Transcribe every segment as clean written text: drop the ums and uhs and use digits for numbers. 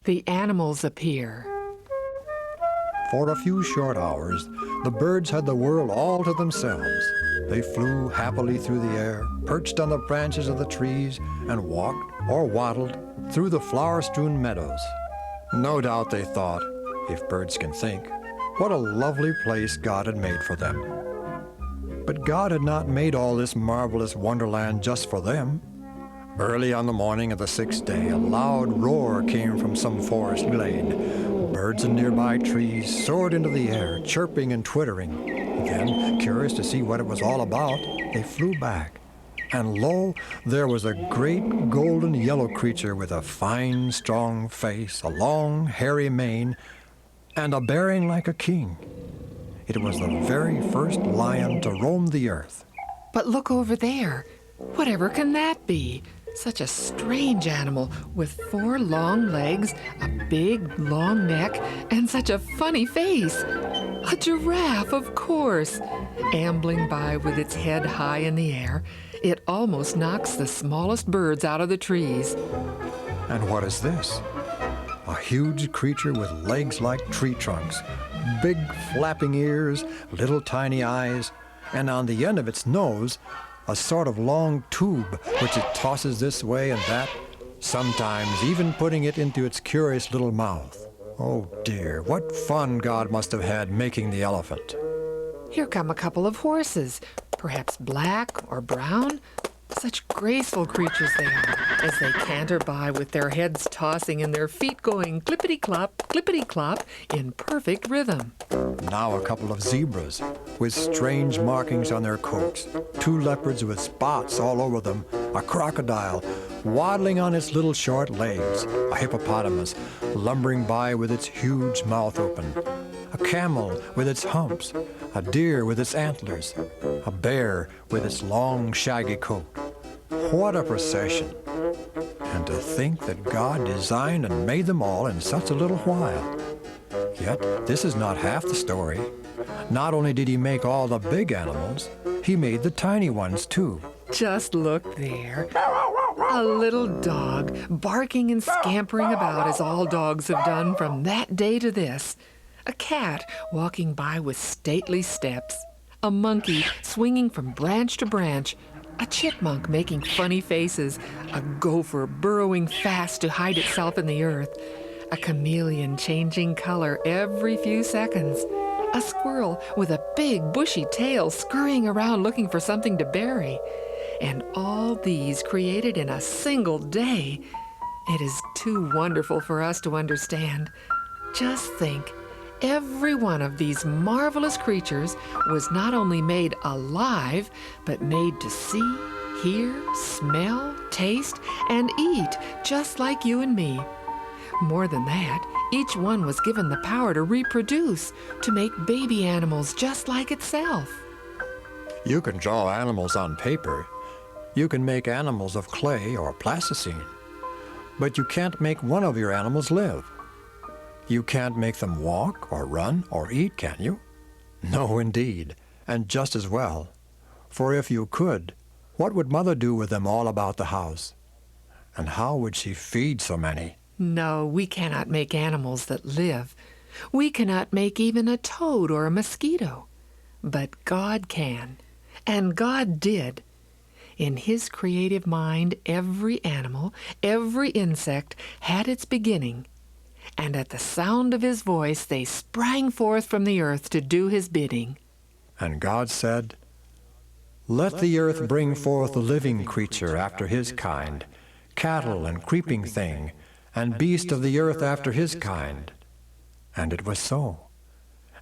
the animals appear. For a few short hours, the birds had the world all to themselves. They flew happily through the air, perched on the branches of the trees, and walked or waddled through the flower-strewn meadows. No doubt they thought, if birds can think, what a lovely place God had made for them. But God had not made all this marvelous wonderland just for them. Early on the morning of the 6th day, a loud roar came from some forest glade. Birds in nearby trees soared into the air, chirping and twittering. Then, curious to see what it was all about, they flew back. And lo, there was a great golden yellow creature with a fine, strong face, a long, hairy mane, and a bearing like a king. It was the very first lion to roam the earth. But look over there. Whatever can that be? Such a strange animal with 4 long legs, a big, long neck, and such a funny face. A giraffe, of course. Ambling by with its head high in the air, it almost knocks the smallest birds out of the trees. And what is this? A huge creature with legs like tree trunks, big flapping ears, little tiny eyes, and on the end of its nose, a sort of long tube which it tosses this way and that, sometimes even putting it into its curious little mouth. Oh dear, what fun God must have had making the elephant. Here come a couple of horses, perhaps black or brown. Such graceful creatures they are, as they canter by with their heads tossing and their feet going clippity-clop, in perfect rhythm. Now a couple of zebras with strange markings on their coats, 2 leopards with spots all over them, a crocodile waddling on its little short legs, a hippopotamus lumbering by with its huge mouth open, a camel with its humps, a deer with its antlers, a bear with its long shaggy coat. What a procession! And to think that God designed and made them all in such a little while. Yet this is not half the story. Not only did he make all the big animals, he made the tiny ones too. Just look there. A little dog barking and scampering about as all dogs have done from that day to this. A cat walking by with stately steps. A monkey swinging from branch to branch. A chipmunk making funny faces. A gopher burrowing fast to hide itself in the earth. A chameleon changing color every few seconds. A squirrel with a big bushy tail scurrying around looking for something to bury. And all these created in a single day. It is too wonderful for us to understand. Just think, every one of these marvelous creatures was not only made alive, but made to see, hear, smell, taste, and eat, just like you and me. More than that, each one was given the power to reproduce, to make baby animals just like itself. You can draw animals on paper. You can make animals of clay or plasticine. But you can't make one of your animals live. You can't make them walk or run or eat, can you? No, indeed, and just as well. For if you could, what would Mother do with them all about the house? And how would she feed so many? No, we cannot make animals that live. We cannot make even a toad or a mosquito. But God can, and God did. In His creative mind, every animal, every insect had its beginning, and at the sound of His voice they sprang forth from the earth to do His bidding. And God said, "Let the earth bring forth a living creature after his kind, cattle and creeping thing, and beast of the earth after his kind." And it was so.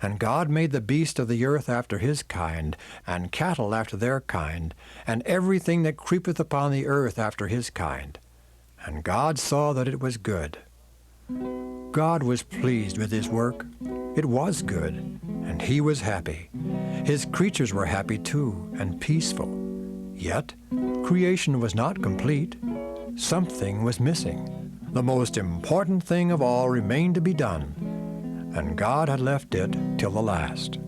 And God made the beast of the earth after his kind, and cattle after their kind, and everything that creepeth upon the earth after his kind. And God saw that it was good. God was pleased with His work. It was good, and He was happy. His creatures were happy too, and peaceful. Yet, creation was not complete. Something was missing. The most important thing of all remained to be done, and God had left it till the last.